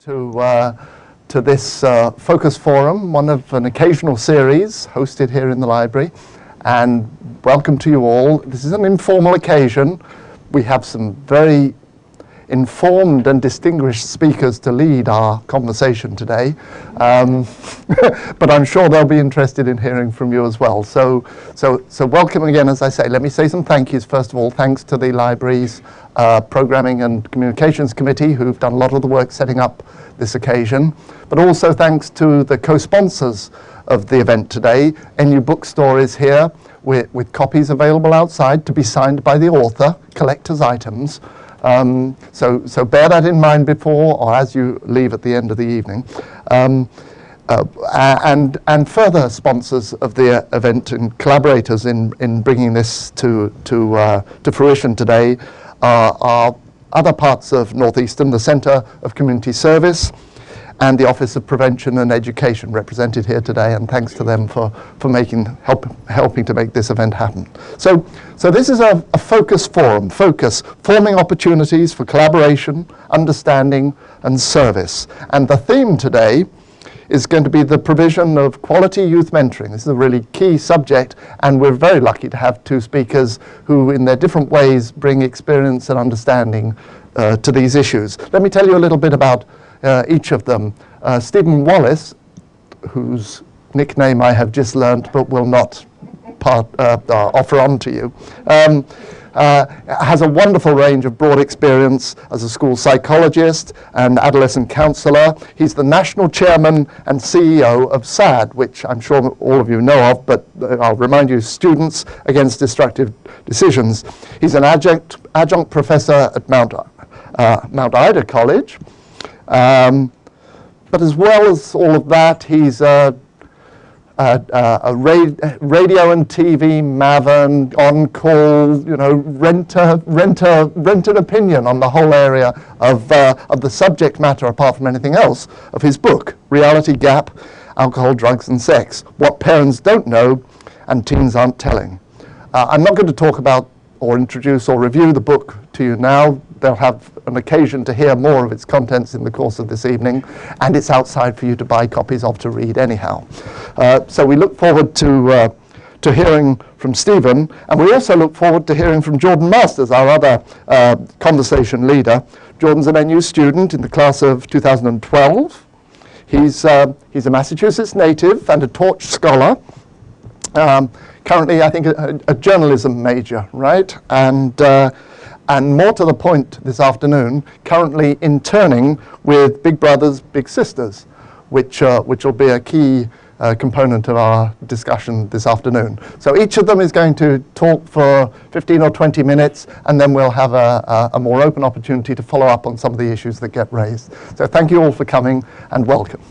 to this Focus Forum, one of an occasional series hosted here in the library. And welcome to you all. This is an informal occasion. We have some very informed and distinguished speakers to lead our conversation today. But I'm sure they'll be interested in hearing from you as well. So welcome again, as I say. Let me say some thank yous. First of all, thanks to the library's Programming and Communications Committee, who've done a lot of the work setting up this occasion. But also thanks to the co-sponsors of the event today. NU Bookstore is here with copies available outside to be signed by the author, collector's items. So bear that in mind before or as you leave at the end of the evening. And further sponsors of the event and collaborators in bringing this to fruition today are other parts of Northeastern, the Centre of Community Service and the Office of Prevention and Education represented here today, and thanks to them for helping to make this event happen. So this is a focus forum, forming opportunities for collaboration, understanding and service. And the theme today is going to be the provision of quality youth mentoring. This is a really key subject, and we're very lucky to have two speakers who in their different ways bring experience and understanding to these issues. Let me tell you a little bit about each of them. Stephen Wallace, whose nickname I have just learnt but will not offer on to you, has a wonderful range of broad experience as a school psychologist and adolescent counsellor. He's the national chairman and CEO of SAD, which I'm sure all of you know of, but I'll remind you, Students Against Destructive Decisions. He's an adjunct professor at Mount Ida College. But as well as all of that, he's a radio and TV maven, on-call, rent an opinion on the whole area of the subject matter, apart from anything else, of his book, Reality Gap, Alcohol, Drugs and Sex, What Parents Don't Know and Teens Aren't Telling. I'm not going to talk about or introduce or review the book to you now. They'll have an occasion to hear more of its contents in the course of this evening, and it's outside for you to buy copies of to read anyhow. So we look forward to hearing from Stephen, and we also look forward to hearing from Jordan Masters, our other conversation leader. Jordan's an NU student in the class of 2012. He's a Massachusetts native and a Torch scholar. Currently, I think, a journalism major, right? And more to the point this afternoon, currently interning with Big Brothers, Big Sisters, which will be a key component of our discussion this afternoon. So each of them is going to talk for 15 or 20 minutes, and then we'll have a more open opportunity to follow up on some of the issues that get raised. So thank you all for coming, and welcome.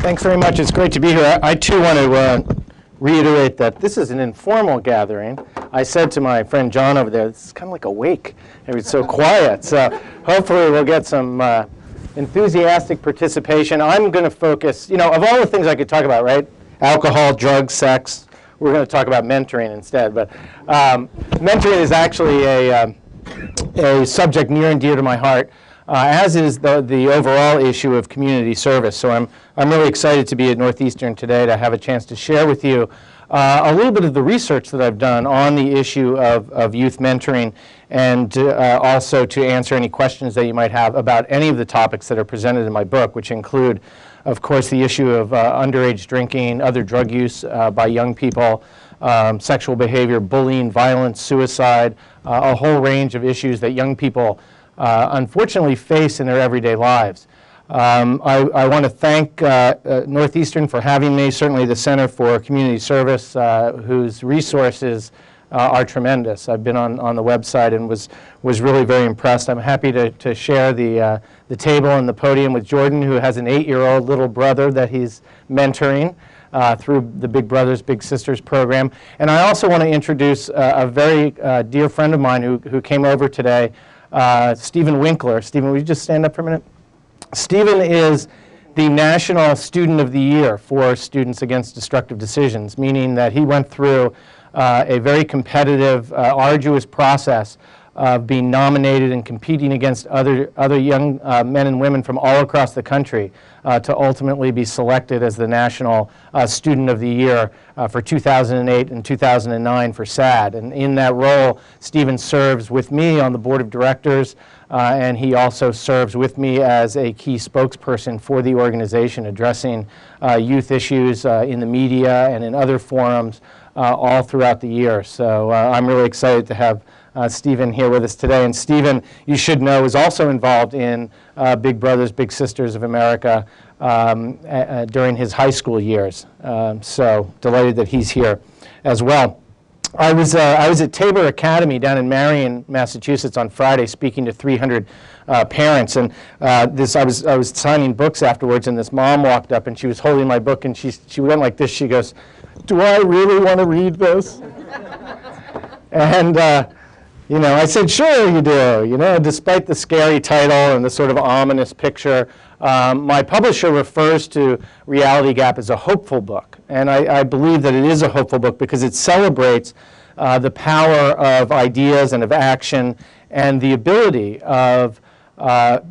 Thanks very much. It's great to be here. I too want to reiterate that this is an informal gathering. I said to my friend John over there, this is kind of like a wake. It's so quiet. So hopefully we'll get some enthusiastic participation. I'm going to focus, of all the things I could talk about, right? Alcohol, drugs, sex. We're going to talk about mentoring instead. But mentoring is actually a subject near and dear to my heart. As is the overall issue of community service. So I'm really excited to be at Northeastern today to have a chance to share with you a little bit of the research that I've done on the issue of youth mentoring, and also to answer any questions that you might have about any of the topics that are presented in my book, which include, of course, the issue of underage drinking, other drug use by young people, sexual behavior, bullying, violence, suicide, a whole range of issues that young people unfortunately face in their everyday lives. I want to thank Northeastern for having me, certainly the Center for Community Service, whose resources are tremendous. I've been on the website and was really very impressed. I'm happy to share the table and the podium with Jordan, who has an 8-year-old little brother that he's mentoring through the Big Brothers Big Sisters program. And I also want to introduce a very dear friend of mine who came over today, Stephen Winkler. Stephen, would you just stand up for a minute? Stephen is the National Student of the Year for Students Against Destructive Decisions, meaning that he went through a very competitive, arduous process of being nominated and competing against other young men and women from all across the country to ultimately be selected as the National Student of the Year for 2008 and 2009 for SAD. And in that role, Stephen serves with me on the board of directors, and he also serves with me as a key spokesperson for the organization, addressing youth issues in the media and in other forums all throughout the year. So I'm really excited to have Stephen here with us today. And Stephen, you should know, is also involved in Big Brothers Big Sisters of America during his high school years. So delighted that he's here as well. I was at Tabor Academy down in Marion, Massachusetts on Friday, speaking to 300 parents, and I was signing books afterwards, and this mom walked up and she was holding my book, and she went like this. She goes, "Do I really want to read this?" And you know, I said, "Sure you do." You know, despite the scary title and the sort of ominous picture, my publisher refers to Reality Gap as a hopeful book, and I believe that it is a hopeful book because it celebrates the power of ideas and of action and the ability of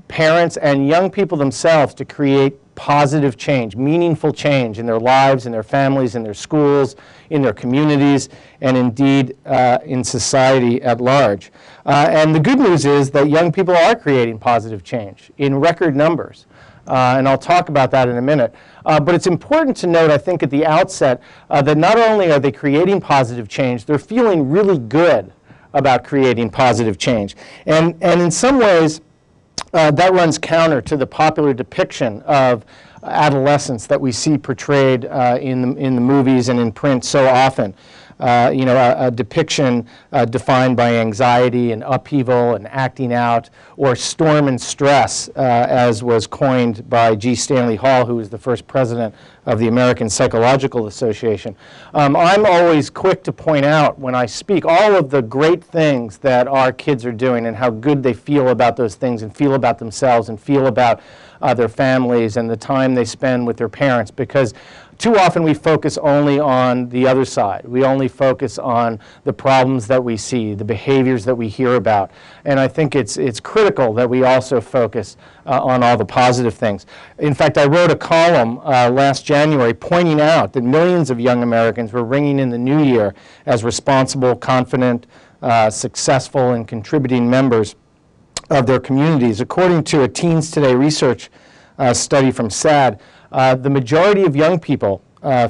parents and young people themselves to create positive change, meaningful change in their lives, in their families, in their schools, in their communities, and indeed in society at large. And the good news is that young people are creating positive change in record numbers. And I'll talk about that in a minute. But it's important to note, I think, at the outset, that not only are they creating positive change, they're feeling really good about creating positive change. And in some ways, that runs counter to the popular depiction of adolescence that we see portrayed in the movies and in print so often. You know, a depiction defined by anxiety and upheaval and acting out, or storm and stress, as was coined by G. Stanley Hall, who was the first president of the American Psychological Association. I'm always quick to point out when I speak all of the great things that our kids are doing and how good they feel about those things and feel about themselves and feel about their families and the time they spend with their parents, because too often we focus only on the other side. We only focus on the problems that we see, the behaviors that we hear about. And I think it's critical that we also focus on all the positive things. In fact, I wrote a column last January pointing out that millions of young Americans were ringing in the new year as responsible, confident, successful, and contributing members of their communities. According to a Teens Today research study from SAD, the majority of young people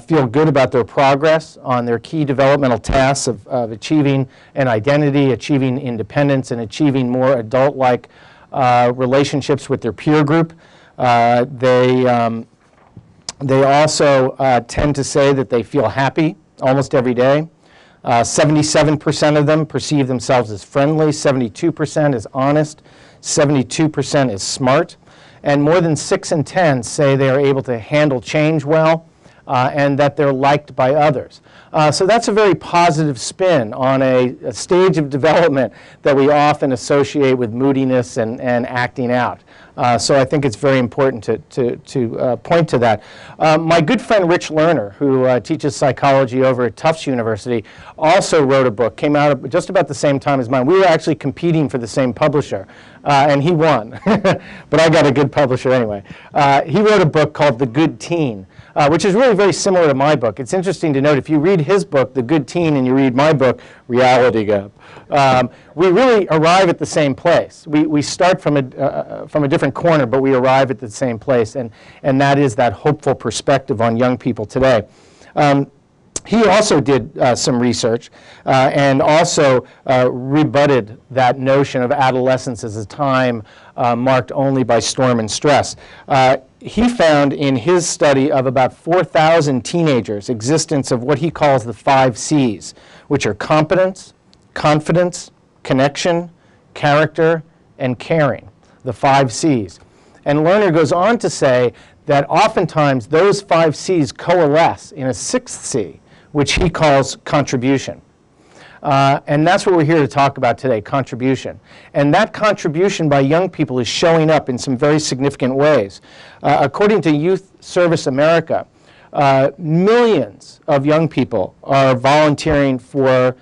feel good about their progress on their key developmental tasks of achieving an identity, achieving independence, and achieving more adult-like relationships with their peer group. They also tend to say that they feel happy almost every day. 77% of them perceive themselves as friendly, 72% as honest, 72% as smart. And more than 6 in 10 say they are able to handle change well and that they're liked by others. So that's a very positive spin on a stage of development that we often associate with moodiness and acting out. So I think it's very important to point to that. My good friend Rich Lerner, who teaches psychology over at Tufts University, also wrote a book, came out just about the same time as mine. We were actually competing for the same publisher, and he won. But I got a good publisher anyway. He wrote a book called The Good Teen, which is really very similar to my book. It's interesting to note, if you read his book, The Good Teen, and you read my book, Reality Gap, we really arrive at the same place. We start from a different corner, but we arrive at the same place, and that is that hopeful perspective on young people today. He also did some research and also rebutted that notion of adolescence as a time marked only by storm and stress. He found in his study of about 4,000 teenagers existence of what he calls the 5 C's, which are competence, confidence, connection, character, and caring, the 5 C's. And Lerner goes on to say that oftentimes those 5 C's coalesce in a 6th C, which he calls contribution. And that's what we're here to talk about today, contribution. And that contribution by young people is showing up in some very significant ways. According to Youth Service America, millions of young people are volunteering for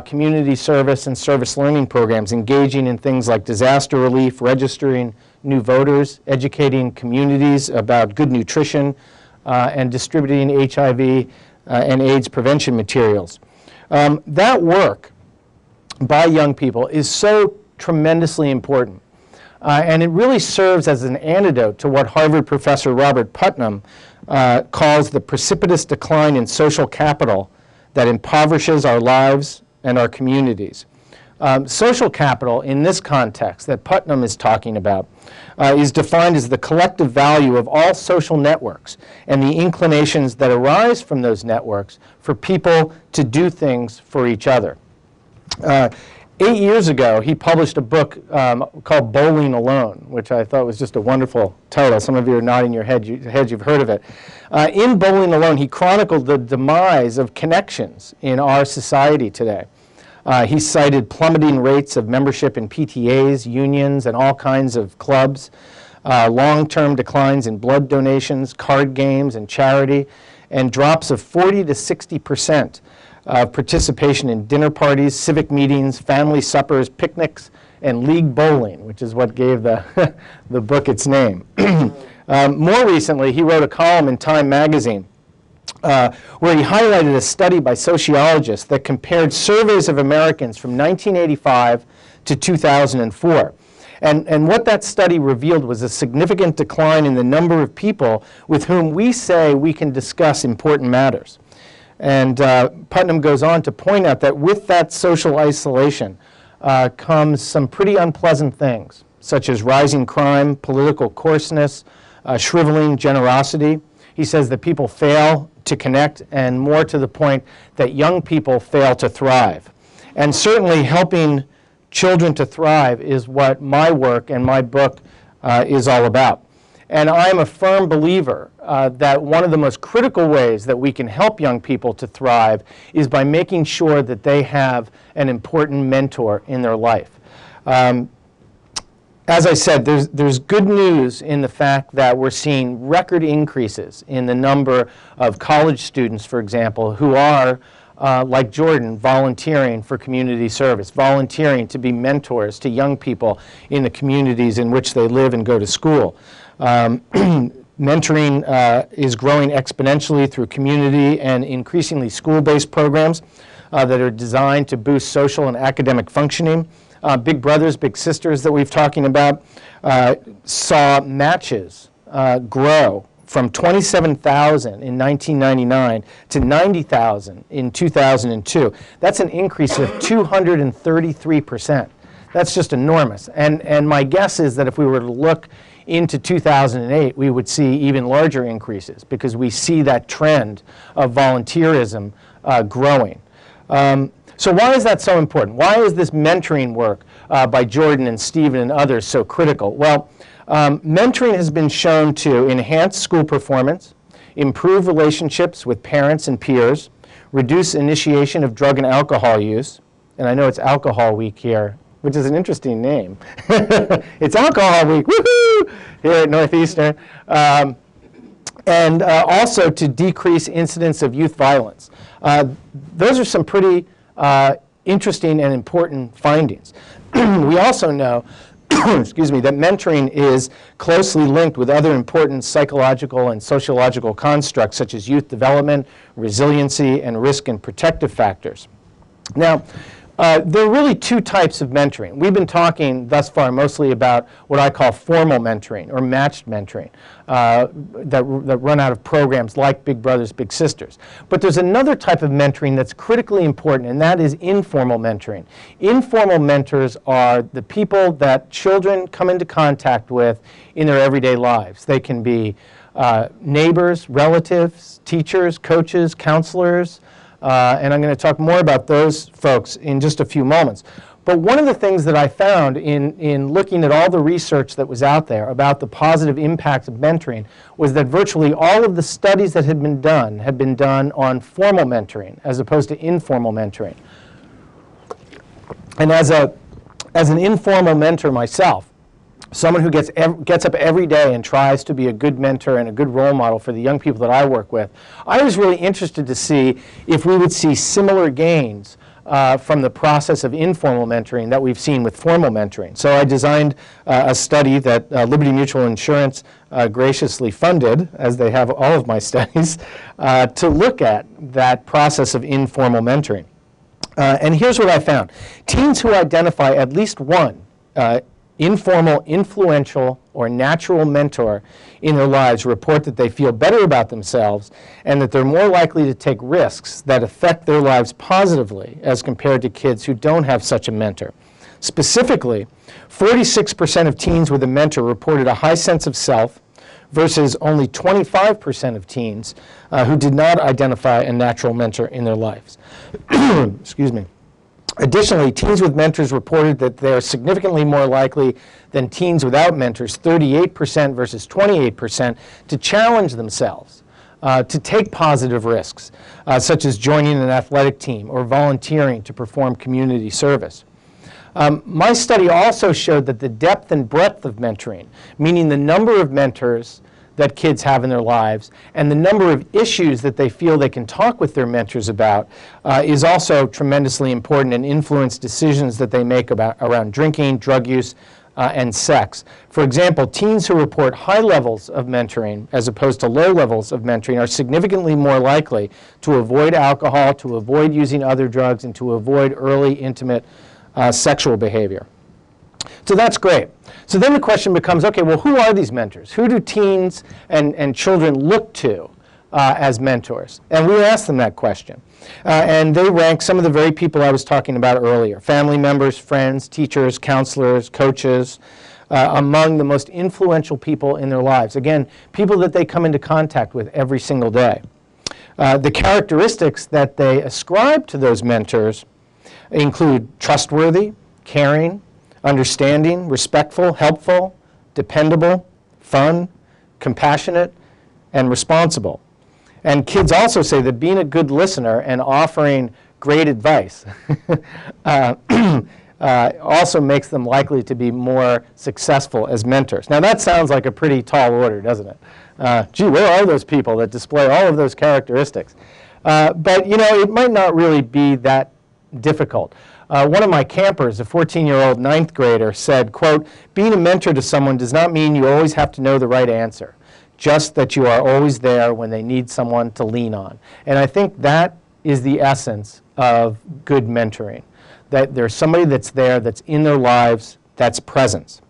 community service and service learning programs, engaging in things like disaster relief, registering new voters, educating communities about good nutrition, and distributing HIV and AIDS prevention materials. That work by young people is so tremendously important. And it really serves as an antidote to what Harvard professor Robert Putnam calls the precipitous decline in social capital that impoverishes our lives and our communities. Social capital in this context that Putnam is talking about is defined as the collective value of all social networks and the inclinations that arise from those networks for people to do things for each other. 8 years ago, he published a book called Bowling Alone, which I thought was just a wonderful title. Some of you are nodding your heads, you've heard of it. In Bowling Alone, he chronicled the demise of connections in our society today. He cited plummeting rates of membership in PTAs, unions, and all kinds of clubs, long-term declines in blood donations, card games, and charity, and drops of 40 to 60% of participation in dinner parties, civic meetings, family suppers, picnics, and league bowling, which is what gave the, the book its name. More recently, he wrote a column in Time magazine where he highlighted a study by sociologists that compared surveys of Americans from 1985 to 2004. And what that study revealed was a significant decline in the number of people with whom we say we can discuss important matters. And Putnam goes on to point out that with that social isolation comes some pretty unpleasant things, such as rising crime, political coarseness, shriveling generosity. He says that people fail to connect, and more to the point that young people fail to thrive. And certainly helping children to thrive is what my work and my book is all about. And I'm a firm believer that one of the most critical ways that we can help young people to thrive is by making sure that they have an important mentor in their life. As I said, there's good news in the fact that we're seeing record increases in the number of college students, for example, who are, like Jordan, volunteering for community service, volunteering to be mentors to young people in the communities in which they live and go to school. Mentoring is growing exponentially through community and increasingly school-based programs that are designed to boost social and academic functioning. Big Brothers, Big Sisters that we've talking about saw matches grow from 27,000 in 1999 to 90,000 in 2002. That's an increase of 233%. That's just enormous. And my guess is that if we were to look into 2008, we would see even larger increases because we see that trend of volunteerism growing. So why is that so important? Why is this mentoring work by Jordan and Stephen and others so critical? Well, mentoring has been shown to enhance school performance, improve relationships with parents and peers, reduce initiation of drug and alcohol use, and I know it's Alcohol Week here, which is an interesting name. It's Alcohol Week, woohoo, here at Northeastern. And also to decrease incidence of youth violence. Those are some pretty interesting and important findings. We also know excuse me, that mentoring is closely linked with other important psychological and sociological constructs such as youth development, resiliency, and risk and protective factors. Now, there are really two types of mentoring. We've been talking thus far mostly about what I call formal mentoring or matched mentoring that run out of programs like Big Brothers, Big Sisters. But there's another type of mentoring that's critically important, and that is informal mentoring. Informal mentors are the people that children come into contact with in their everyday lives. They can be neighbors, relatives, teachers, coaches, counselors, and I'm going to talk more about those folks in just a few moments. But one of the things that I found in looking at all the research that was out there about the positive impact of mentoring was that virtually all of the studies that had been done on formal mentoring as opposed to informal mentoring. And as an informal mentor myself, someone who gets up every day and tries to be a good mentor and a good role model for the young people that I work with, I was really interested to see if we would see similar gains from the process of informal mentoring that we've seen with formal mentoring. So I designed a study that Liberty Mutual Insurance graciously funded, as they have all of my studies, to look at that process of informal mentoring. And here's what I found. Teens who identify at least one informal, influential, or natural mentor in their lives report that they feel better about themselves and that they're more likely to take risks that affect their lives positively as compared to kids who don't have such a mentor. Specifically, 46% of teens with a mentor reported a high sense of self versus only 25% of teens who did not identify a natural mentor in their lives. Excuse me. Additionally, teens with mentors reported that they're significantly more likely than teens without mentors, 38% versus 28%, to challenge themselves, to take positive risks, such as joining an athletic team or volunteering to perform community service. My study also showed that the depth and breadth of mentoring, meaning the number of mentors that kids have in their lives and the number of issues that they feel they can talk with their mentors about is also tremendously important and influence decisions that they make around drinking, drug use, and sex. For example, teens who report high levels of mentoring as opposed to low levels of mentoring are significantly more likely to avoid alcohol, to avoid using other drugs, and to avoid early intimate sexual behavior. So that's great. So then the question becomes, okay, well, who are these mentors? Who do teens and children look to as mentors? And we asked them that question. And they rank some of the very people I was talking about earlier: family members, friends, teachers, counselors, coaches, among the most influential people in their lives. Again, people that they come into contact with every single day. The characteristics that they ascribe to those mentors include trustworthy, caring, understanding, respectful, helpful, dependable, fun, compassionate, and responsible. And kids also say that being a good listener and offering great advice also makes them likely to be more successful as mentors. Now that sounds like a pretty tall order, doesn't it? Gee, where are those people that display all of those characteristics? But you know, it might not really be that difficult. One of my campers, a 14-year-old ninth grader, said, quote, "Being a mentor to someone does not mean you always have to know the right answer, just that you are always there when they need someone to lean on." And I think that is the essence of good mentoring, that there's somebody that's there, that's in their lives, that's presence.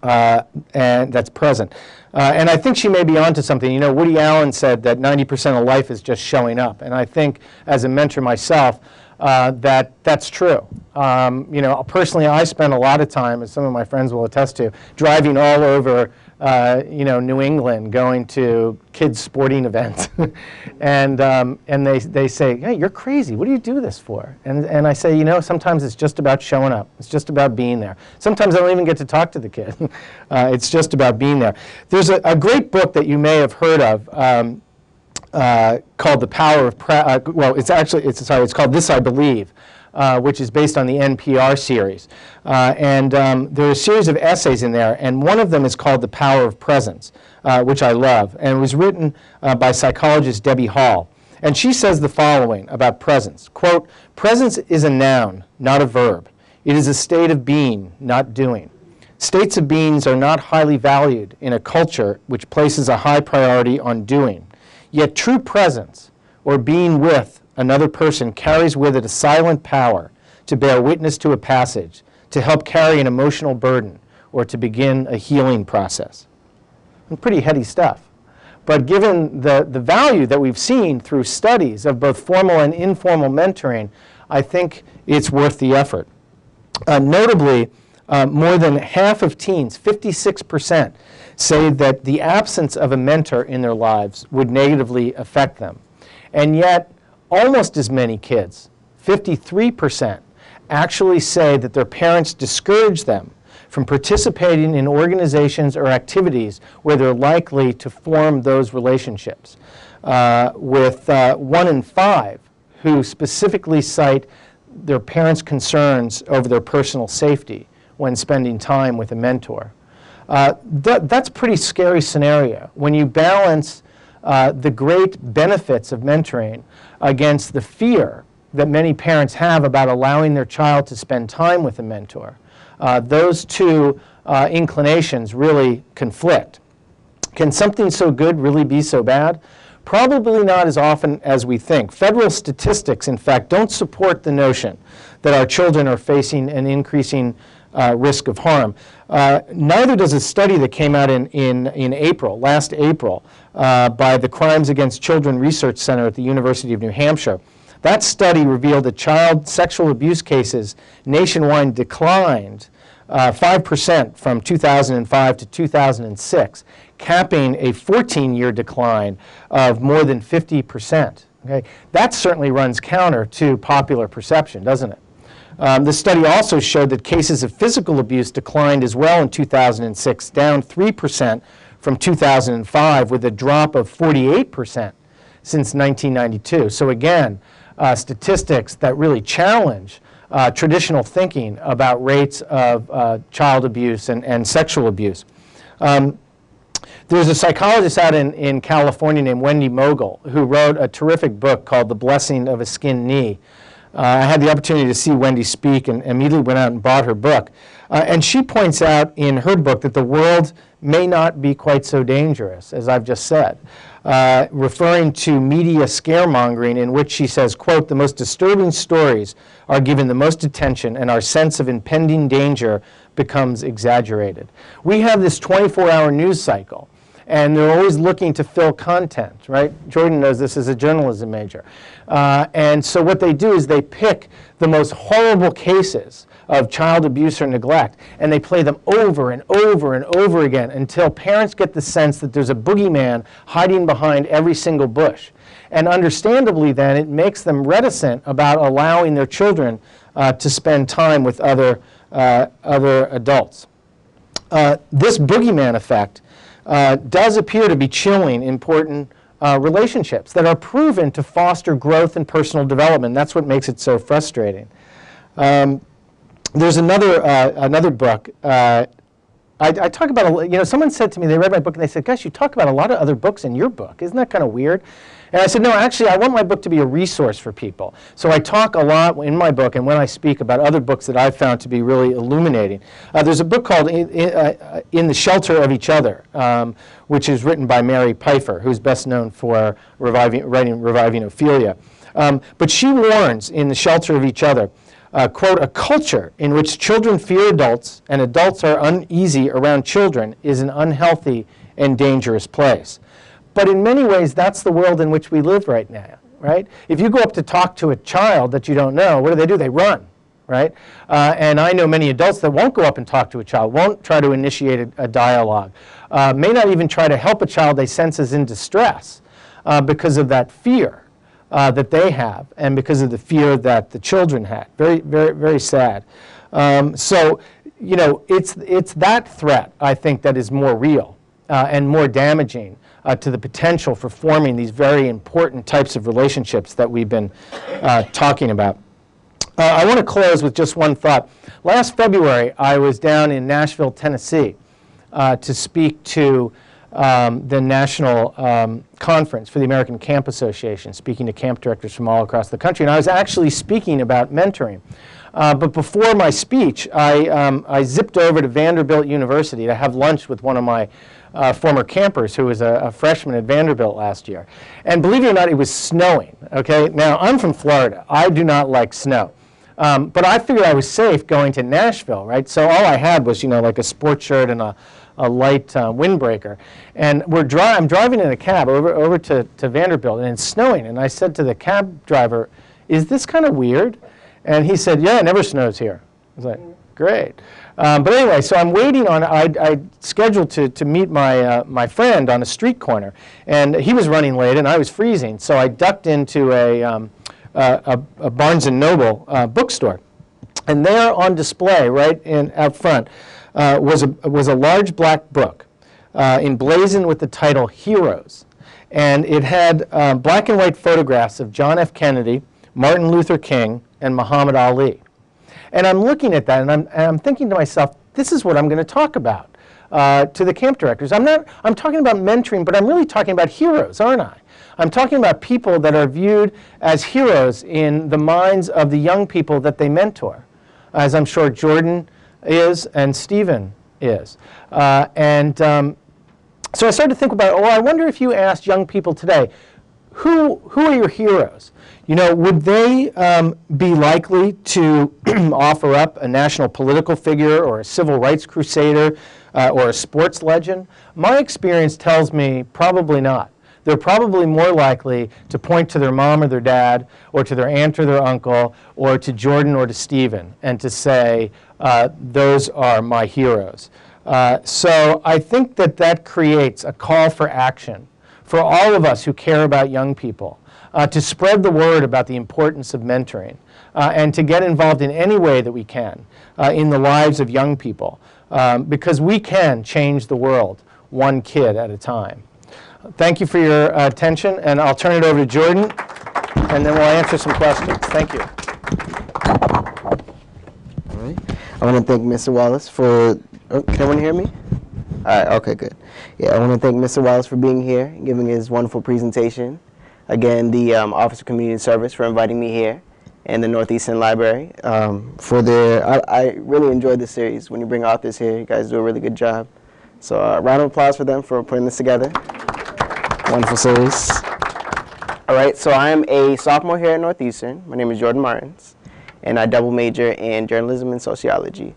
And that's present. And I think she may be onto something. You know, Woody Allen said that 90% of life is just showing up. And I think as a mentor myself, that's true. You know, personally, I spend a lot of time, as some of my friends will attest to, driving all over, you know, New England, going to kids' sporting events, and they say, "Hey, you're crazy. What do you do this for?" And I say, you know, sometimes it's just about showing up. It's just about being there. Sometimes I don't even get to talk to the kid. It's just about being there. There's a great book that you may have heard of. Called The Power of well, it's called This I Believe, which is based on the NPR series. And there are a series of essays in there, and one of them is called The Power of Presence, which I love. And it was written by psychologist Debbie Hall. And she says the following about presence, quote, "Presence is a noun, not a verb. It is a state of being, not doing. States of beings are not highly valued in a culture which places a high priority on doing. Yet true presence, or being with another person, carries with it a silent power to bear witness to a passage, to help carry an emotional burden, or to begin a healing process." And pretty heady stuff. But given the value that we've seen through studies of both formal and informal mentoring, I think it's worth the effort. Notably, more than half of teens, 56%, say that the absence of a mentor in their lives would negatively affect them. And yet, almost as many kids, 53%, actually say that their parents discourage them from participating in organizations or activities where they're likely to form those relationships, with 1 in 5 who specifically cite their parents' concerns over their personal safety when spending time with a mentor. That's a pretty scary scenario when you balance the great benefits of mentoring against the fear that many parents have about allowing their child to spend time with a mentor. Those two inclinations really conflict. Can something so good really be so bad? Probably not as often as we think. Federal statistics, in fact, don't support the notion that our children are facing an increasing risk of harm. Neither does a study that came out in April, last April, by the Crimes Against Children Research Center at the University of New Hampshire. That study revealed that child sexual abuse cases nationwide declined 5% from 2005 to 2006, capping a 14-year decline of more than 50%. Okay? That certainly runs counter to popular perception, doesn't it? The study also showed that cases of physical abuse declined as well in 2006, down 3% from 2005, with a drop of 48% since 1992. So again, statistics that really challenge traditional thinking about rates of child abuse and sexual abuse. There's a psychologist out in California named Wendy Mogul who wrote a terrific book called The Blessing of a Skinned Knee. I had the opportunity to see Wendy speak and immediately went out and bought her book. And she points out in her book that the world may not be quite so dangerous, as I've just said, referring to media scaremongering, in which she says, quote, "The most disturbing stories are given the most attention and our sense of impending danger becomes exaggerated." We have this 24-hour news cycle, and they're always looking to fill content, right? Jordan knows this as a journalism major. And so what they do is they pick the most horrible cases of child abuse or neglect, and they play them over and over and over again until parents get the sense that there's a boogeyman hiding behind every single bush. And understandably then, it makes them reticent about allowing their children to spend time with other adults. This boogeyman effect does appear to be chilling important relationships that are proven to foster growth and personal development. That's what makes it so frustrating. There's another book. I talk about, someone said to me, they read my book and they said, "Gosh, you talk about a lot of other books in your book. Isn't that kind of weird?" And I said, "No, actually, I want my book to be a resource for people." So I talk a lot in my book and when I speak about other books that I've found to be really illuminating. There's a book called In the Shelter of Each Other, which is written by Mary Pfeiffer, who's best known for reviving Ophelia. But she warns in The Shelter of Each Other, quote, "A culture in which children fear adults and adults are uneasy around children is an unhealthy and dangerous place." But in many ways, that's the world in which we live right now, right? If you go up to talk to a child that you don't know, what do? They run, right? And I know many adults that won't go up and talk to a child, won't try to initiate a dialogue, may not even try to help a child they sense is in distress because of that fear that they have and because of the fear that the children had. Very, very, very sad. So, it's that threat, I think, that is more real and more damaging to the potential for forming these very important types of relationships that we've been talking about. I want to close with just one thought. Last February, I was down in Nashville, Tennessee, to speak to the national conference for the American Camp Association, speaking to camp directors from all across the country. And I was actually speaking about mentoring. But before my speech, I zipped over to Vanderbilt University to have lunch with one of my former campers who was a freshman at Vanderbilt last year. And believe it or not, it was snowing, okay? Now, I'm from Florida. I do not like snow. But I figured I was safe going to Nashville, right? So all I had was, like a sports shirt and a light windbreaker. And I'm driving in a cab over to Vanderbilt, and it's snowing. And I said to the cab driver, "Is this kind of weird?" And he said, "Yeah, it never snows here." I was like, "Great." But anyway, so I'm waiting on, I scheduled to meet my friend on a street corner. And he was running late, and I was freezing. So I ducked into a Barnes & Noble bookstore. And there on display, right out front, was a large black book emblazoned with the title Heroes. And it had black and white photographs of John F. Kennedy, Martin Luther King, and Muhammad Ali. And I'm looking at that, and I'm thinking to myself, this is what I'm going to talk about to the camp directors. I'm talking about mentoring, but I'm really talking about heroes, aren't I? I'm talking about people that are viewed as heroes in the minds of the young people that they mentor, as I'm sure Jordan is and Stephen is. So I started to think about, I wonder if you asked young people today, who are your heroes? You know, would they be likely to offer up a national political figure or a civil rights crusader or a sports legend? My experience tells me probably not. They're probably more likely to point to their mom or their dad or to their aunt or their uncle or to Jordan or to Stephen and to say, those are my heroes. So I think that that creates a call for action for all of us who care about young people, to spread the word about the importance of mentoring, and to get involved in any way that we can in the lives of young people, because we can change the world one kid at a time. Thank you for your attention, and I'll turn it over to Jordan, and then we'll answer some questions. Thank you. All right. I want to thank Mr. Wallace for, can everyone hear me? All right, okay, good. Yeah, I want to thank Mr. Wallace for being here and giving his wonderful presentation. Again, the Office of Community Service for inviting me here, and the Northeastern Library for their, I really enjoyed this series. When you bring authors here, you guys do a really good job. So a round of applause for them for putting this together. Wonderful series. All right, so I am a sophomore here at Northeastern. My name is Jordan Martins, and I double major in journalism and sociology.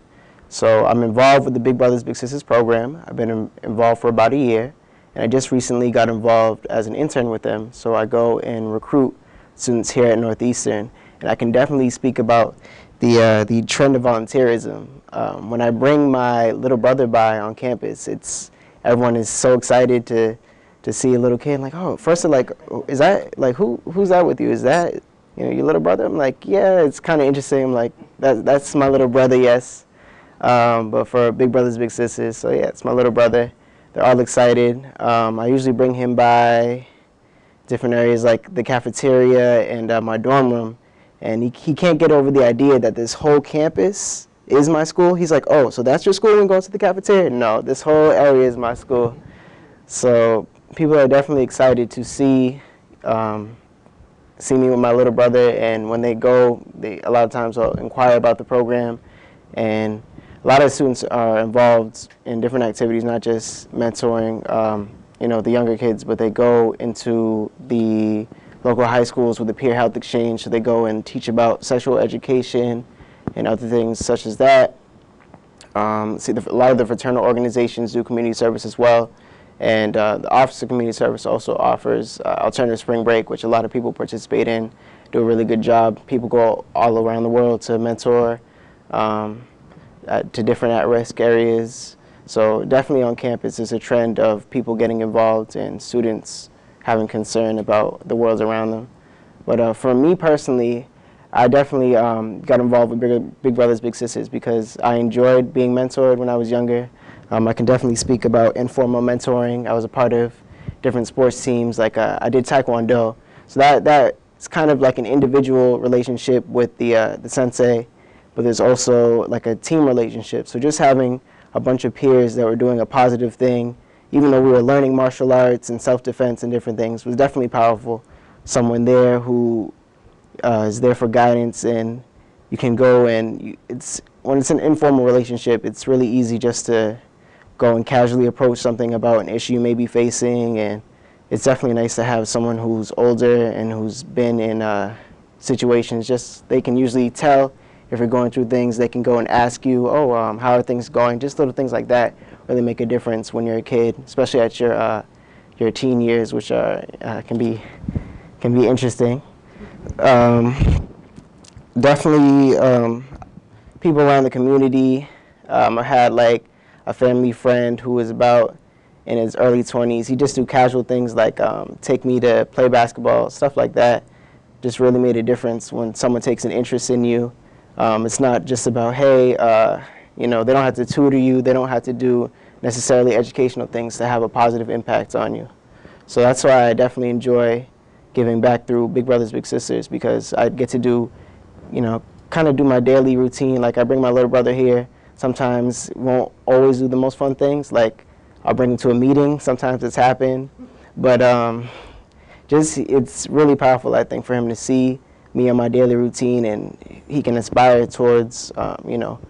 So I'm involved with the Big Brothers Big Sisters program. I've been involved for about a year, and I just recently got involved as an intern with them. So I go and recruit students here at Northeastern, and I can definitely speak about the trend of volunteerism. When I bring my little brother by on campus, everyone is so excited to see a little kid. Like, oh, first they're like, is that, like, who's that with you? Is that, you know, your little brother? I'm like, yeah, it's kind of interesting. I'm like, that's my little brother, yes. But for Big Brothers Big Sisters, so yeah, it's my little brother. They're all excited. I usually bring him by different areas like the cafeteria and my dorm room, and he can't get over the idea that this whole campus is my school. He's like, oh, so that's your school and goes to the cafeteria? No, this whole area is my school. So people are definitely excited to see me with my little brother, and when they go, a lot of times will inquire about the program, and a lot of students are involved in different activities, not just mentoring, you know, the younger kids, but they go into the local high schools with the peer health exchange, so they go and teach about sexual education and other things such as that. A lot of the fraternal organizations do community service as well, and the Office of Community Service also offers alternative spring break, which a lot of people participate in, do a really good job. People go all around the world to mentor to different at-risk areas. So definitely on campus there's a trend of people getting involved and students having concern about the world around them. But for me personally, I definitely got involved with Big Brothers Big Sisters because I enjoyed being mentored when I was younger. I can definitely speak about informal mentoring. I was a part of different sports teams, like I did Taekwondo. So that's kind of like an individual relationship with the sensei, but there's also like a team relationship. So just having a bunch of peers that were doing a positive thing, even though we were learning martial arts and self-defense and different things, was definitely powerful. Someone there who is there for guidance, and you can go and when it's an informal relationship, it's really easy just to go and casually approach something about an issue you may be facing, and it's definitely nice to have someone who's older and who's been in situations. Just they can usually tell if you're going through things. They can go and ask you, oh, how are things going? Just little things like that really make a difference when you're a kid, especially at your teen years, which can be interesting. Definitely people around the community. I had like a family friend who was about in his early 20s. He just do casual things like take me to play basketball, stuff like that. Just really made a difference when someone takes an interest in you. It's not just about, hey, you know, they don't have to tutor you. They don't have to do necessarily educational things to have a positive impact on you. So that's why I definitely enjoy giving back through Big Brothers Big Sisters, because I get to do, you know, kind of do my daily routine. Like I bring my little brother here. Sometimes won't always do the most fun things. Like I'll bring him to a meeting. Sometimes it's happened, but just it's really powerful, I think, for him to see me on my daily routine, and he can aspire towards, you know,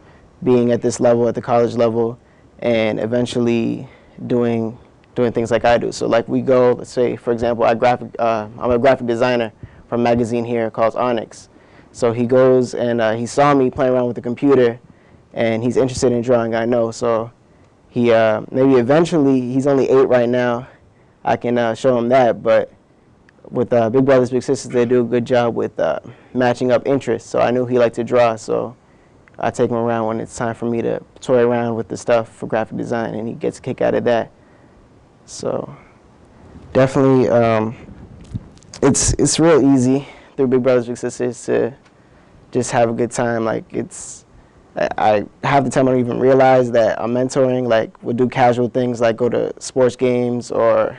being at this level, at the college level, and eventually doing things like I do. So like we go, let's say, for example, I'm a graphic designer for a magazine here called Onyx. So he goes and he saw me playing around with the computer, and he's interested in drawing, I know. So he maybe eventually, he's only 8 right now, I can show him that, but with Big Brothers Big Sisters, they do a good job with matching up interests. So I knew he liked to draw, so I take him around when it's time for me to toy around with the stuff for graphic design, and he gets a kick out of that. So definitely, it's real easy through Big Brothers Big Sisters to just have a good time. Like I half the time I don't even realize that I'm mentoring. Like we'll do casual things like go to sports games or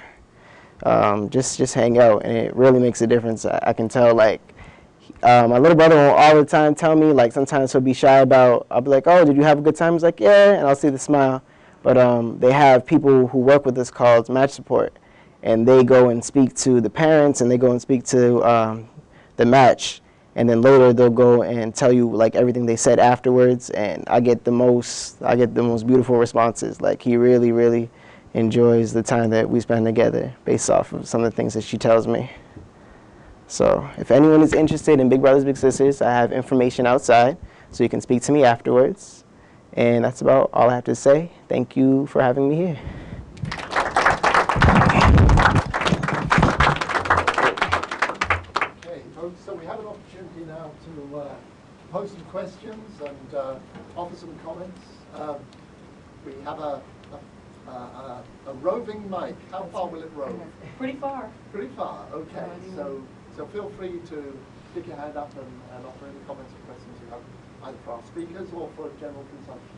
just hang out, and it really makes a difference. I can tell, like, my little brother will all the time tell me, like, sometimes he'll be shy about, I'll be like, oh, did you have a good time? He's like, yeah, and I'll see the smile. But they have people who work with us called match support, and they go and speak to the parents, and they go and speak to the match, and then later they'll go and tell you, like, everything they said afterwards, and I get the most beautiful responses. Like, he really, really enjoys the time that we spend together based off of some of the things that she tells me. So if anyone is interested in Big Brothers Big Sisters, I have information outside, so you can speak to me afterwards. And that's about all I have to say. Thank you for having me here. Okay, folks, so we have an opportunity now to pose some questions and offer some comments. We have a roving mic. How far will it rove? Pretty far. Pretty far, okay. So feel free to stick your hand up and offer any comments or questions you have, either for our speakers or for general consumption.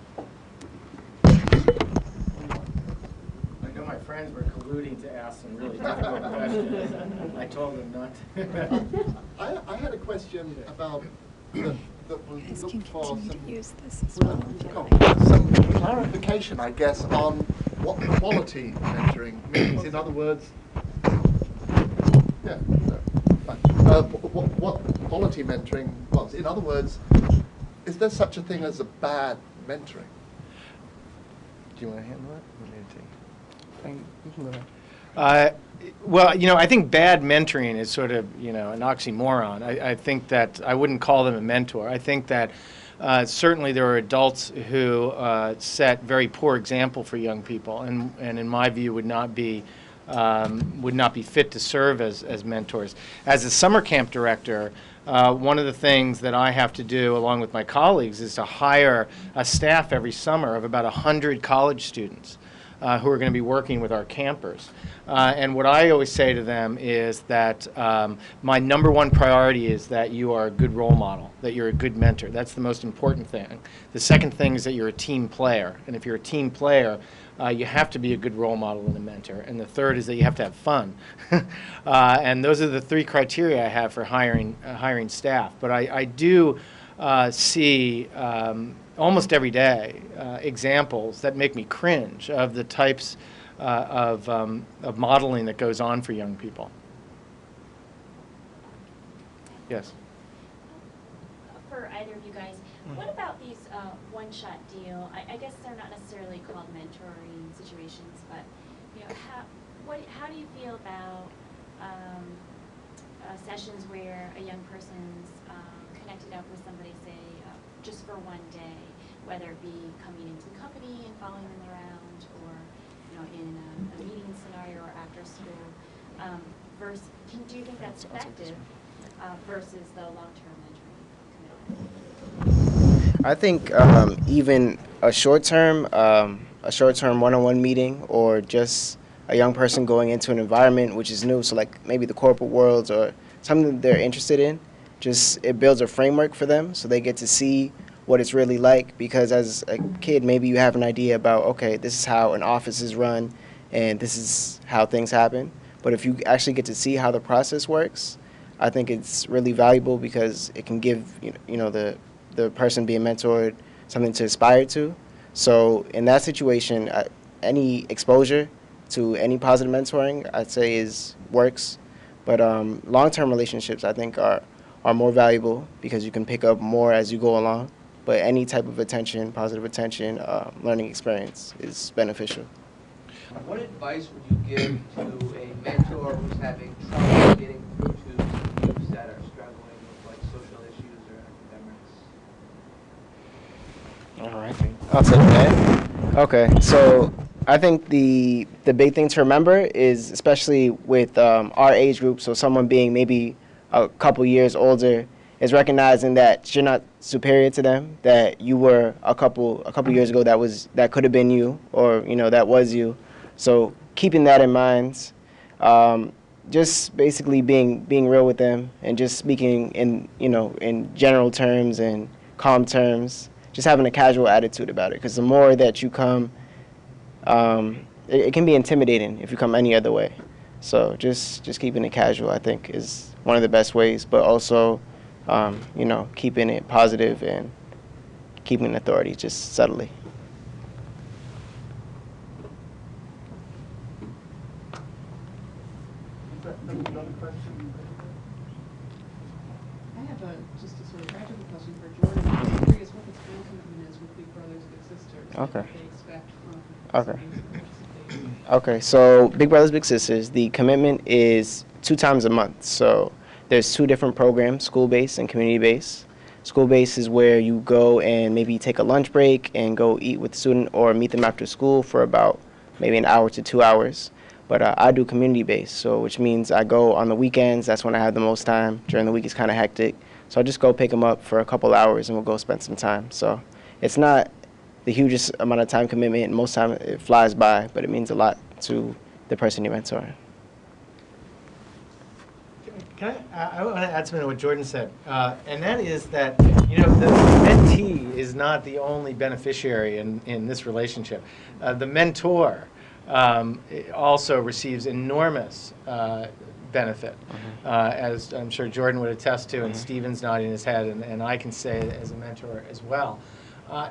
I know my friends were colluding to ask some really difficult questions. I told them not to. I had a question about that was looked for some clarification, I guess, on what quality mentoring means. In other words, what quality mentoring was. In other words, is there such a thing as a bad mentoring? Do you want to handle it? Well, you know, I think bad mentoring is sort of, you know, an oxymoron. I think that I wouldn't call them a mentor. I think that certainly there are adults who set very poor example for young people, and in my view would not be fit to serve as mentors. As a summer camp director, one of the things that I have to do along with my colleagues is to hire a staff every summer of about 100 college students who are going to be working with our campers. And what I always say to them is that my number one priority is that you are a good role model, that you're a good mentor. That's the most important thing. The second thing is that you're a team player. And if you're a team player, you have to be a good role model and a mentor. And the third is that you have to have fun. And those are the 3 criteria I have for hiring staff. But I do see almost every day examples that make me cringe of the types of modeling that goes on for young people. Yes? For either of you guys, what about these one-shot deal? I guess they're not necessarily called mentoring situations, but you know, how do you feel about sessions where a young person's connected up with somebody, say, just for one day, whether it be coming into the company and following them around, or you know, in a meeting scenario or after school, versus, do you think that's effective versus the long-term mentoring commitment? I think even a short-term one-on-one meeting, or just a young person going into an environment which is new, so like maybe the corporate world or something that they're interested in, just it builds a framework for them so they get to see what it's really like. Because as a kid, maybe you have an idea about, okay, this is how an office is run and this is how things happen. But if you actually get to see how the process works, I think it's really valuable, because it can give the person being mentored something to aspire to. So in that situation, any exposure to any positive mentoring, I'd say works. But long-term relationships, I think, are more valuable because you can pick up more as you go along. But any type of attention, positive attention, learning experience is beneficial. What advice would you give to a mentor who's having trouble getting through to youths that are struggling with like social issues or academics? All right, I'll take that. Okay, so I think the big thing to remember is, especially with our age group, so someone being maybe a couple years older, is recognizing that you're not superior to them, that you were a couple years ago that could have been you, or that was you. So keeping that in mind, just basically being real with them and just speaking in general terms and calm terms, just having a casual attitude about it. Because the more that you come, it can be intimidating if you come any other way. So just keeping it casual, I think, is one of the best ways. But also, keeping it positive and keeping authority just subtly. Another question? I have just a sort of practical question for Jordan. I'm curious what the time commitment is with Big Brothers Big Sisters. Okay. What they expect from Okay. participation. Okay, so Big Brothers Big Sisters, the commitment is 2 times a month. So there's 2 different programs, school-based and community-based. School-based is where you go and maybe take a lunch break and go eat with the student or meet them after school for about maybe an hour to 2 hours. But I do community-based, so which means I go on the weekends. That's when I have the most time. During the week, it's kind of hectic. So I just go pick them up for a couple hours, and we'll go spend some time. So it's not the hugest amount of time commitment. Most time it flies by, but it means a lot to the person you mentor. I want to add something to what Jordan said, and that is that the mentee is not the only beneficiary in this relationship. The mentor also receives enormous benefit, as I'm sure Jordan would attest to, and Stephen's nodding his head, and I can say it as a mentor as well.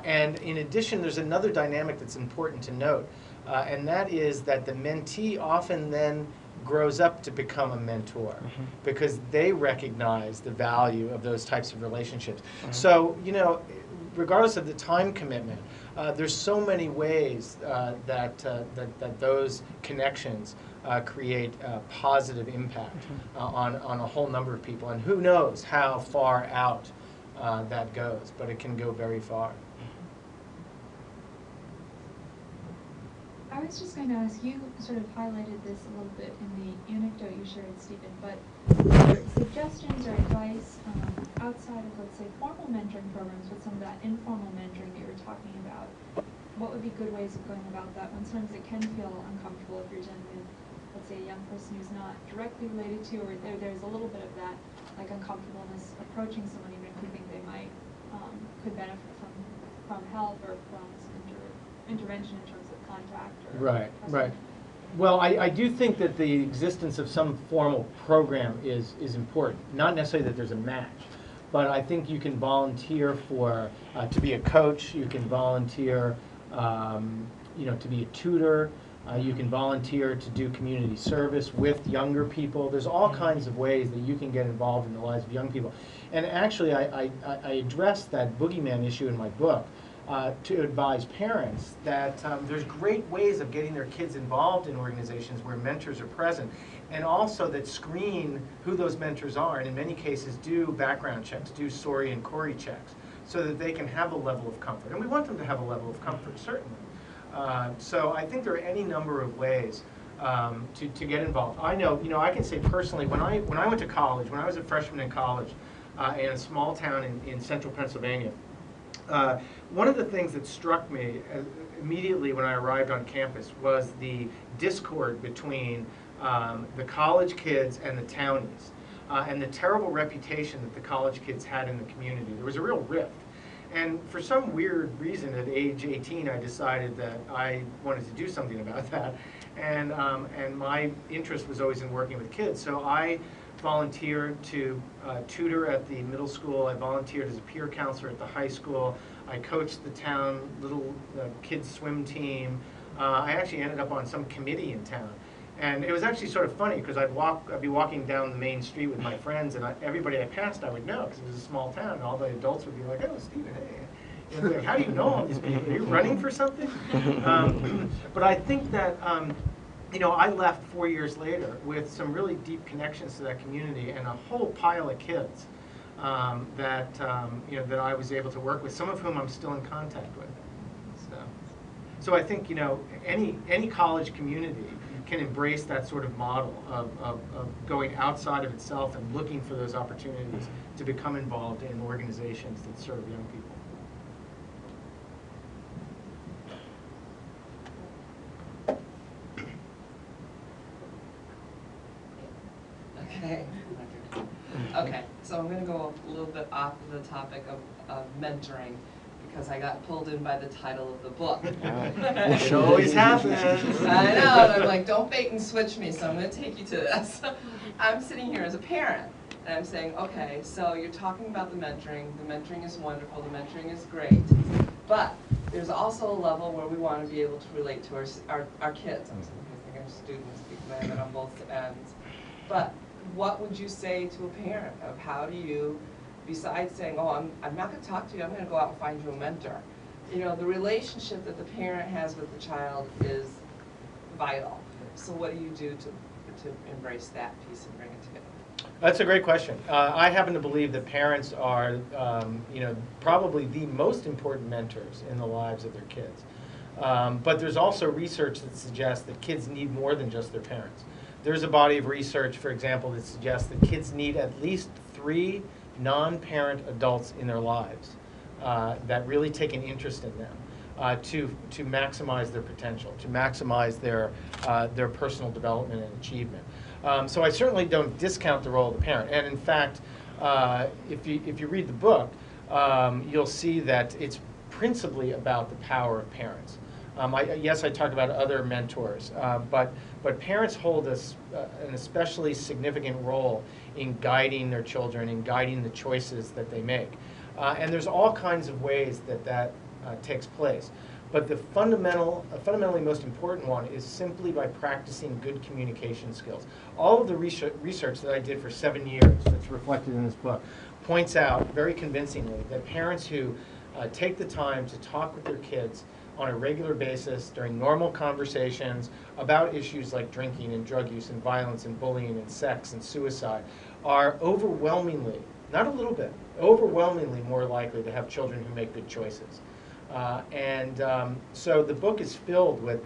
And in addition, there's another dynamic that's important to note, and that is that the mentee often then grows up to become a mentor because they recognize the value of those types of relationships. So, regardless of the time commitment, there's so many ways that those connections create a positive impact on a whole number of people. And who knows how far out that goes, but it can go very far. I was just going to ask, you sort of highlighted this a little bit in the anecdote you shared, Stephen, but suggestions or advice outside of, let's say, formal mentoring programs with some of that informal mentoring that you were talking about, what would be good ways of going about that when sometimes it can feel uncomfortable if you're dealing with, let's say, a young person who's not directly related to, or there's a little bit of that, like, uncomfortableness approaching someone even if you think they might could benefit from help or from some intervention in terms of contact or Right. Well, I do think that the existence of some formal program is important. Not necessarily that there's a match, but I think you can volunteer to be a coach. You can volunteer, to be a tutor. You can volunteer to do community service with younger people. There's all kinds of ways that you can get involved in the lives of young people. And actually, I addressed that boogeyman issue in my book. To advise parents that there's great ways of getting their kids involved in organizations where mentors are present, and also that screen who those mentors are, and in many cases do background checks, do SORI and CORI checks, so that they can have a level of comfort. And we want them to have a level of comfort, certainly. So I think there are any number of ways to get involved. I know, I can say personally, when I went to college, when I was a freshman in college in a small town in central Pennsylvania, one of the things that struck me immediately when I arrived on campus was the discord between the college kids and the townies, and the terrible reputation that the college kids had in the community. There was a real rift. And for some weird reason, at age 18, I decided that I wanted to do something about that. And my interest was always in working with kids. So I volunteered to tutor at the middle school. I volunteered as a peer counselor at the high school. I coached the town little kids swim team. I actually ended up on some committee in town. And it was actually sort of funny because I'd be walking down the main street with my friends, and everybody I passed I would know because it was a small town, and all the adults would be like, "Oh, Stephen, hey." And like, how do you know all these people? Are you running for something? But I think that I left 4 years later with some really deep connections to that community and a whole pile of kids that I was able to work with, some of whom I'm still in contact with. So I think any college community can embrace that sort of model of going outside of itself and looking for those opportunities to become involved in organizations that serve young people. Okay, so I'm going to go a little bit off of the topic of mentoring because I got pulled in by the title of the book. It always happens. I know, and I'm like, don't bait and switch me, so I'm going to take you to this. I'm sitting here as a parent, and I'm saying, okay, so you're talking about the mentoring. The mentoring is wonderful. The mentoring is great. But there's also a level where we want to be able to relate to our kids. I'm thinking of students because I'm on both ends. But what would you say to a parent of how do you, besides saying, oh, I'm not going to talk to you, I'm going to go out and find you a mentor. The relationship that the parent has with the child is vital. So what do you do to embrace that piece and bring it together? That's a great question. I happen to believe that parents are, probably the most important mentors in the lives of their kids. But there's also research that suggests that kids need more than just their parents. There's a body of research, for example, that suggests that kids need at least 3 non-parent adults in their lives that really take an interest in them to maximize their potential, to maximize their personal development and achievement. So I certainly don't discount the role of the parent. And in fact, if you read the book, you'll see that it's principally about the power of parents. Yes, I talked about other mentors, but parents hold an especially significant role in guiding their children, in guiding the choices that they make. And there's all kinds of ways that takes place. But the fundamentally most important one is simply by practicing good communication skills. All of the research that I did for 7 years, that's reflected in this book, points out very convincingly that parents who take the time to talk with their kids on a regular basis during normal conversations about issues like drinking and drug use and violence and bullying and sex and suicide are overwhelmingly, not a little bit, overwhelmingly more likely to have children who make good choices. So the book is filled with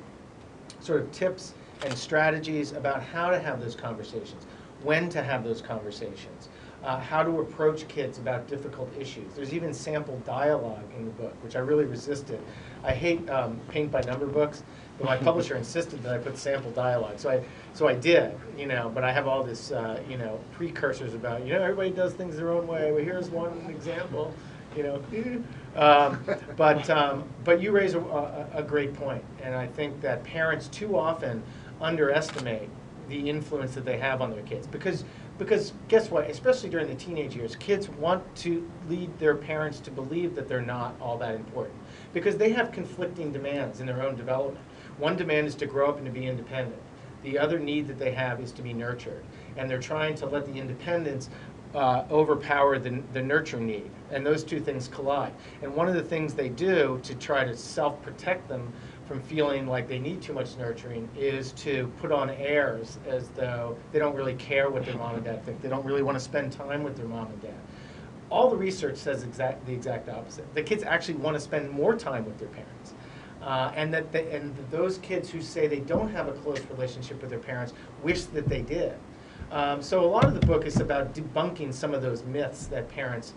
sort of tips and strategies about how to have those conversations, when to have those conversations, how to approach kids about difficult issues. There's even sample dialogue in the book, which I really resisted. I hate paint by number books, but my publisher insisted that I put sample dialogue. So I did, but I have all this, precursors about, everybody does things their own way. Well, here's one example, But you raise a great point, and I think that parents too often underestimate the influence that they have on their kids. Because guess what? Especially during the teenage years, kids want to lead their parents to believe that they're not all that important. Because they have conflicting demands in their own development. One demand is to grow up and to be independent. The other need that they have is to be nurtured. And they're trying to let the independence overpower the nurture need. And those two things collide. And one of the things they do to try to self-protect them from feeling like they need too much nurturing is to put on airs as though they don't really care what their mom and dad think. They don't really want to spend time with their mom and dad. All the research says the exact opposite. The kids actually want to spend more time with their parents. And those kids who say they don't have a close relationship with their parents wish that they did. So a lot of the book is about debunking some of those myths that parents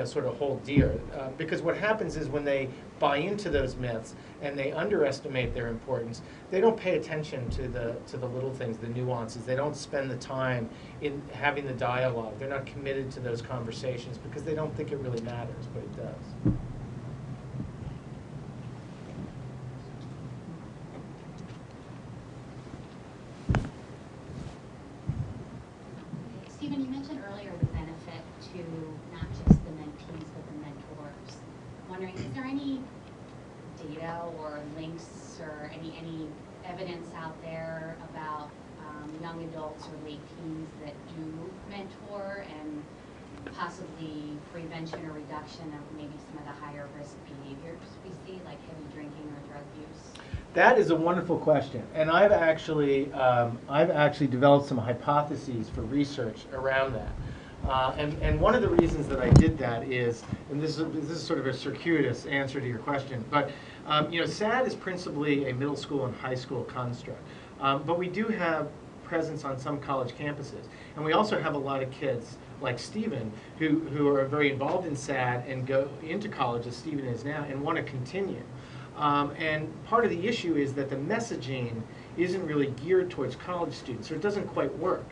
sort of hold dear. Because what happens is when they buy into those myths and they underestimate their importance, they don't pay attention to the little things, the nuances. They don't spend the time in having the dialogue. They're not committed to those conversations because they don't think it really matters, but it does. Stephen, you mentioned earlier the benefit to not just the mentees but the mentors. I'm wondering, is there any data or links or any evidence out there about young adults or late teens that do mentor, and possibly prevention or reduction of maybe some of the higher risk behaviors we see, like heavy drinking or drug use? That is a wonderful question, and I've actually developed some hypotheses for research around that. And one of the reasons that I did that is, and this is sort of a circuitous answer to your question, but you know, SAD is principally a middle school and high school construct, but we do have presence on some college campuses, and we also have a lot of kids like Stephen who are very involved in SAD and go into college, as Stephen is now, and want to continue. And part of the issue is that the messaging isn't really geared towards college students, so it doesn't quite work.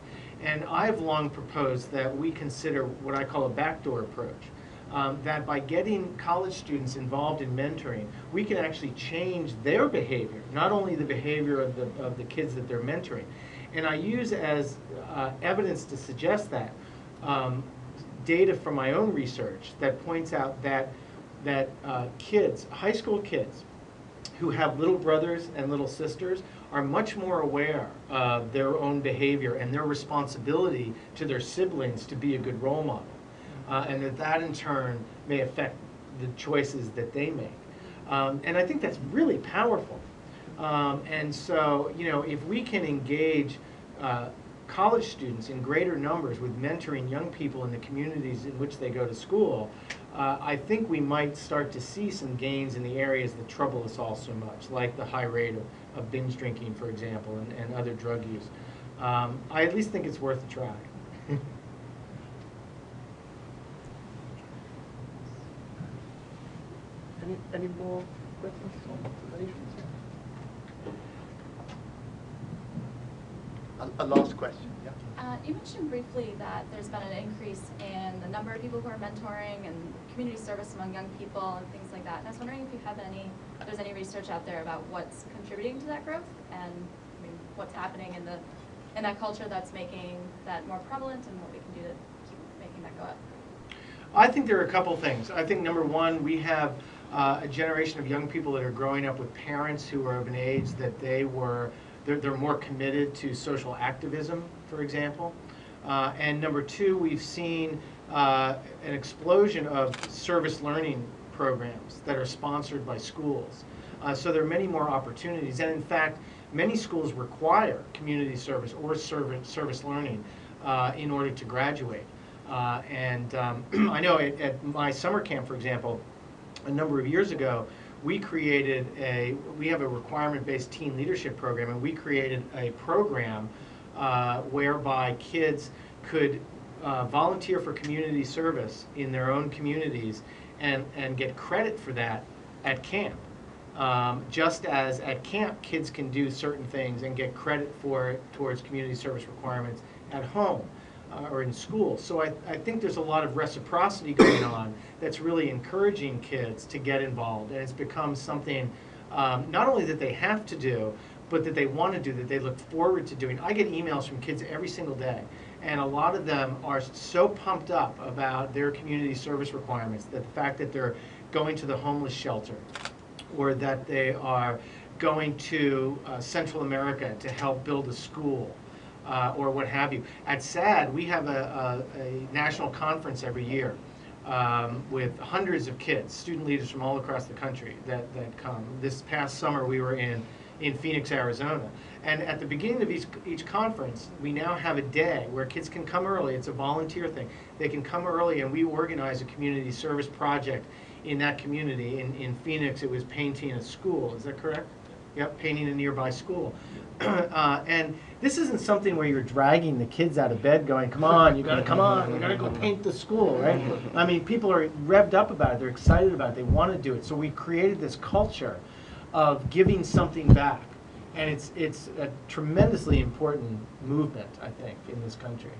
And I've long proposed that we consider what I call a backdoor approach, that by getting college students involved in mentoring, we can actually change their behavior, not only the behavior of the kids that they're mentoring. And I use as evidence to suggest that data from my own research that points out that kids, high school kids, who have little brothers and little sisters are much more aware of their own behavior and their responsibility to their siblings to be a good role model. And that in turn may affect the choices that they make. And I think that's really powerful. And so, you know, if we can engage college students in greater numbers with mentoring young people in the communities in which they go to school, I think we might start to see some gains in the areas that trouble us all so much, like the high rate of binge drinking, for example, and other drug use. I at least think it's worth a try. Any more questions on donations? A last question, yeah. You mentioned briefly that there's been an increase in the number of people who are mentoring and community service among young people and things like that. And I was wondering if you have if there's any research out there about what's contributing to that growth, and I mean, what's happening in that culture that's making that more prevalent, and what we can do to keep making that go up. I think there are a couple things. I think number one, we have a generation of young people that are growing up with parents who are of an age that they're more committed to social activism, for example. And number two, we've seen an explosion of service learning programs that are sponsored by schools. So there are many more opportunities. And in fact, many schools require community service or service learning in order to graduate. I know at my summer camp, for example, a number of years ago, we have a requirement-based teen leadership program, and we created a program whereby kids could volunteer for community service in their own communities and get credit for that at camp. Just as at camp, kids can do certain things and get credit for it towards community service requirements at home or in school. So I think there's a lot of reciprocity going on that's really encouraging kids to get involved, and it's become something not only that they have to do, but that they want to do, that they look forward to doing. I get emails from kids every single day, and a lot of them are so pumped up about their community service requirements, that the fact that they're going to the homeless shelter, or that they are going to Central America to help build a school, or what have you. At SAD, we have a national conference every year with hundreds of kids, student leaders from all across the country that come. This past summer, we were in Phoenix, Arizona. And at the beginning of each conference, we now have a day where kids can come early. It's a volunteer thing. They can come early, and we organize a community service project in that community. In Phoenix, it was painting a school. Is that correct? Yep, painting a nearby school. And this isn't something where you're dragging the kids out of bed going, come on, you gotta come on, you gotta go paint the school, right? I mean, people are revved up about it, they're excited about it, they want to do it. So we created this culture of giving something back. And it's a tremendously important movement, I think, in this country.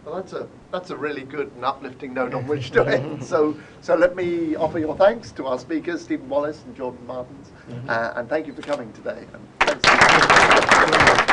Well, that's a really good and uplifting note on which to end. So let me offer your thanks to our speakers, Stephen Wallace and Jordan Martins, and thank you for coming today. And thanks.